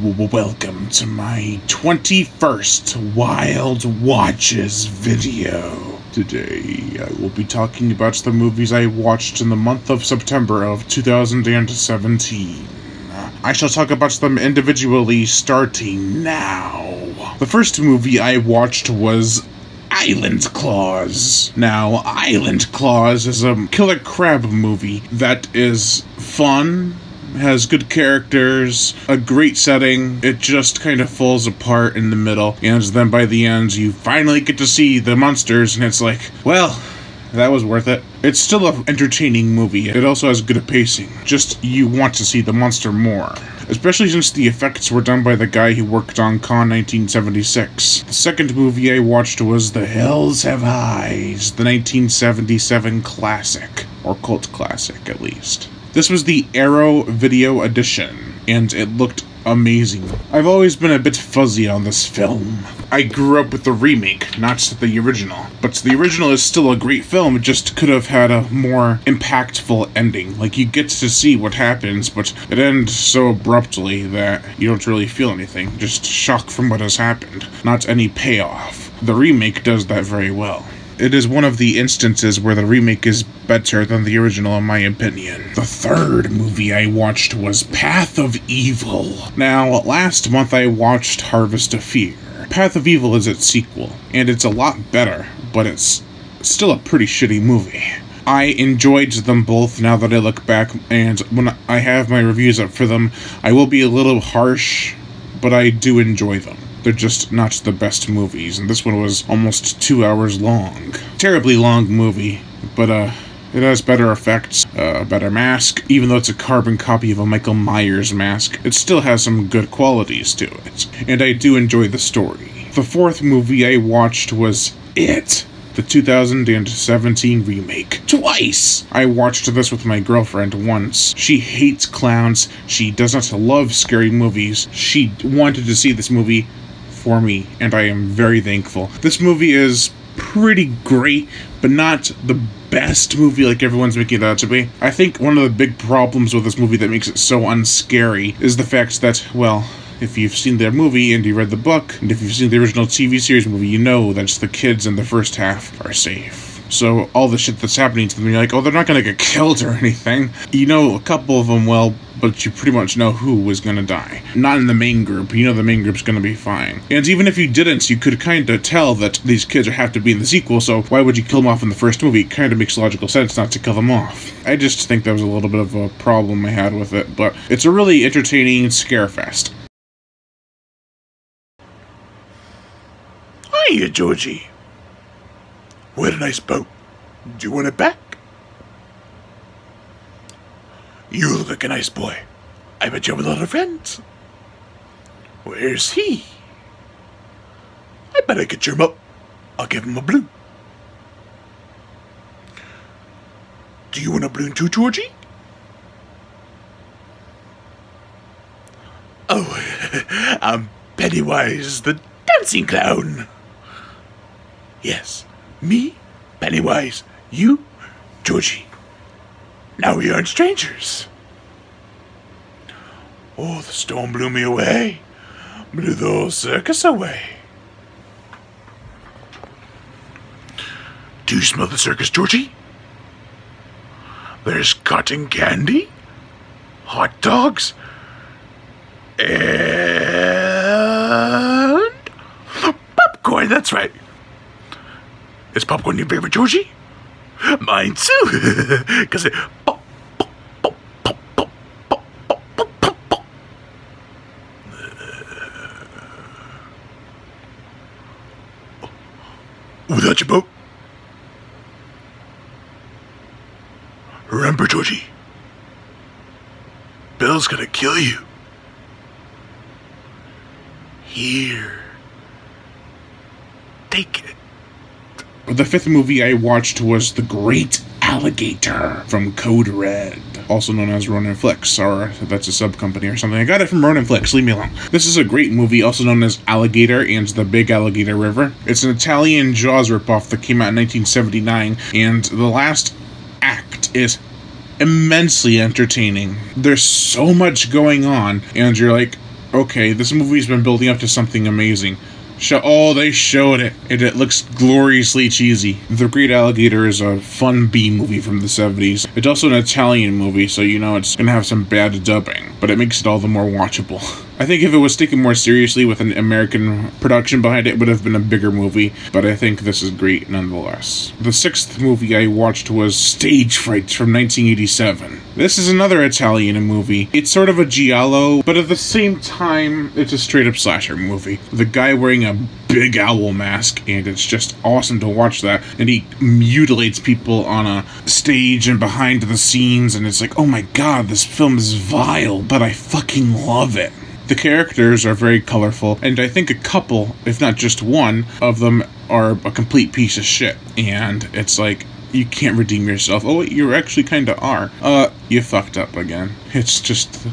Welcome to my 21st Wild Watches video. Today, I will be talking about the movies I watched in the month of September of 2017. I shall talk about them individually, starting now. The first movie I watched was Island Claws. Now, Island Claws is a killer crab movie that is fun, has good characters, a great setting. It just kind of falls apart in the middle, and then by the end you finally get to see the monsters, and it's like, well, that was worth it. It's still an entertaining movie. It also has good pacing. Just, you want to see the monster more. Especially since the effects were done by the guy who worked on Con 1976. The second movie I watched was The Hills Have Eyes, the 1977 classic. Or cult classic, at least. This was the Arrow Video Edition, and it looked amazing. I've always been a bit fuzzy on this film. I grew up with the remake, not the original. But the original is still a great film, it just could have had a more impactful ending. Like, you get to see what happens, but it ends so abruptly that you don't really feel anything. Just shock from what has happened, not any payoff. The remake does that very well. It is one of the instances where the remake is better than the original, in my opinion. The third movie I watched was Path of Evil. Now, last month I watched Harvest of Fear. Path of Evil is its sequel, and it's a lot better, but it's still a pretty shitty movie. I enjoyed them both now that I look back, and when I have my reviews up for them, I will be a little harsh, but I do enjoy them. They're just not the best movies, and this one was almost 2 hours long. Terribly long movie, but it has better effects, a better mask. Even though it's a carbon copy of a Michael Myers mask, it still has some good qualities to it, and I do enjoy the story. The fourth movie I watched was It, the 2017 remake. Twice! I watched this with my girlfriend once. She hates clowns, she does not love scary movies. She wanted to see this movie for me, and I am very thankful. This movie is pretty great, but not the best movie like everyone's making it out to be. I think one of the big problems with this movie that makes it so unscary is the fact that, well, if you've seen the movie and you read the book, and if you've seen the original TV series movie, you know that the kids in the first half are safe. So all the shit that's happening to them, you're like, oh, they're not gonna get killed or anything. You know a couple of them will, but you pretty much know who is gonna die. Not in the main group, you know the main group's gonna be fine. And even if you didn't, you could kinda tell that these kids have to be in the sequel, so why would you kill them off in the first movie? It kinda makes logical sense not to kill them off. I just think that was a little bit of a problem I had with it, but it's a really entertaining scarefest. Hiya, Georgie. What a nice boat. Do you want it back? You look like a nice boy. I bet you have a lot of friends. Where's he? I bet I could cheer him up. I'll give him a balloon. Do you want a balloon too, Georgie? Oh, I'm Pennywise, the dancing clown. Yes, me, Pennywise, you, Georgie. Now we aren't strangers. Oh, the storm blew me away. Blew the whole circus away. Do you smell the circus, Georgie? There's cotton candy, hot dogs, and popcorn, that's right. Is popcorn your favorite, Georgie? Mine too, because it pop, pop, pop, pop, pop, pop, pop, pop, pop, pop. Oh, that's your boat. Remember, Georgie, Bill's gonna kill you. Here, take it. The fifth movie I watched was The Great Alligator from Code Red, also known as Ronin Flicks, or that's a sub-company or something. I got it from Ronin Flicks, leave me alone. This is a great movie, also known as Alligator and the Big Alligator River. It's an Italian Jaws ripoff that came out in 1979, and the last act is immensely entertaining. There's so much going on, and you're like, okay, this movie's been building up to something amazing. They showed it, and it looks gloriously cheesy. The Great Alligator is a fun B movie from the 70s. It's also an Italian movie, so you know it's gonna have some bad dubbing, but it makes it all the more watchable. I think if it was taken more seriously with an American production behind it, it would have been a bigger movie, but I think this is great nonetheless. The 6th movie I watched was Stage Fright from 1987. This is another Italian movie. It's sort of a giallo, but at the same time, it's a straight-up slasher movie. The guy wearing a big owl mask, and it's just awesome to watch that, and he mutilates people on a stage and behind the scenes, and it's like, oh my god, this film is vile, but I fucking love it. The characters are very colorful, and I think a couple, if not just one, of them are a complete piece of shit. And it's like, you can't redeem yourself. Oh wait, you actually kinda are. You fucked up again. It's just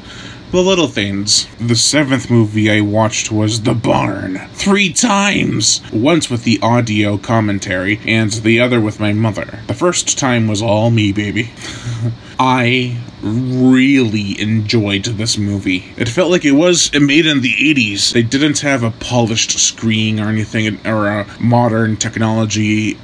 the little things. The 7th movie I watched was The Barn. 3 times! Once with the audio commentary, and the other with my mother. The first time was all me, baby. I really enjoyed this movie. It felt like it was made in the 80s. They didn't have a polished screen or anything, or a modern technology.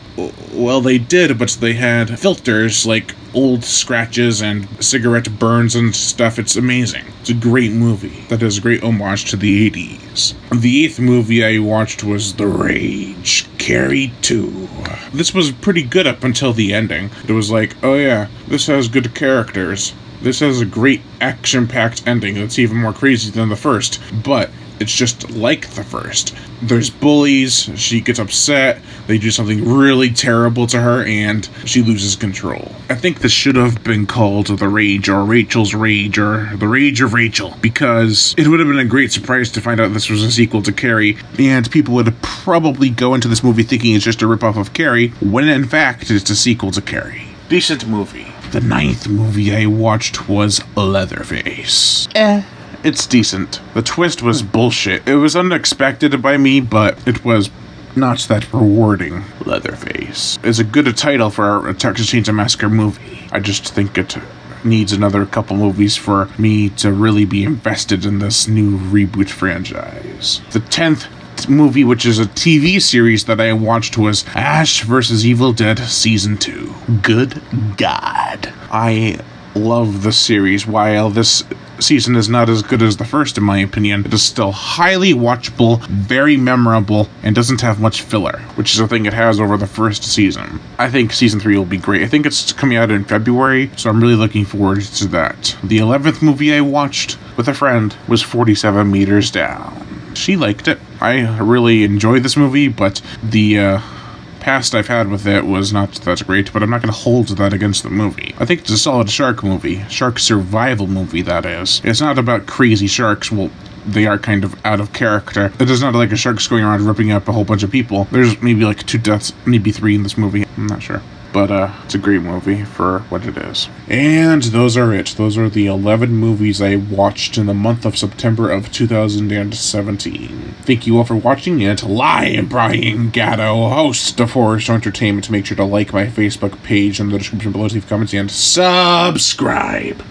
Well, they did, but they had filters like old scratches and cigarette burns and stuff. It's amazing. It's a great movie. That is a great homage to the 80s. The 8th movie I watched was The Rage, Carrie 2. This was pretty good up until the ending. It was like, oh yeah, this has good characters. This has a great action-packed ending that's even more crazy than the first, but it's just like the first. There's bullies, she gets upset, they do something really terrible to her, and she loses control. I think this should have been called The Rage, or Rachel's Rage, or The Rage of Rachel, because it would have been a great surprise to find out this was a sequel to Carrie, and people would probably go into this movie thinking it's just a ripoff of Carrie, when in fact it's a sequel to Carrie. Decent movie. The 9th movie I watched was Leatherface. It's decent. The twist was bullshit. It was unexpected by me, but it was not that rewarding. Leatherface is a good title for a Texas Chainsaw Massacre movie. I just think it needs another couple movies for me to really be invested in this new reboot franchise. The 10th movie, which is a TV series that I watched, was Ash vs. Evil Dead Season 2. Good God. I love the series. While this season is not as good as the first, in my opinion, it is still highly watchable, very memorable, and doesn't have much filler, which is a thing it has over the first season. I think Season 3 will be great. I think it's coming out in February, so I'm really looking forward to that. The 11th movie I watched with a friend was 47 Meters Down. She liked it. I really enjoyed this movie, but the past I've had with it was not that great, but I'm not going to hold that against the movie. I think it's a solid shark movie. Shark survival movie, that is. It's not about crazy sharks. Well, they are kind of out of character. It is not like a shark's going around ripping up a whole bunch of people. There's maybe like 2 deaths, maybe 3 in this movie. I'm not sure. But it's a great movie for what it is. And those are it. Those are the 11 movies I watched in the month of September of 2017. Thank you all for watching it. I am Brian Gatto, host of Horror Show Entertainment. Make sure to like my Facebook page in the description below, leave comments, and subscribe.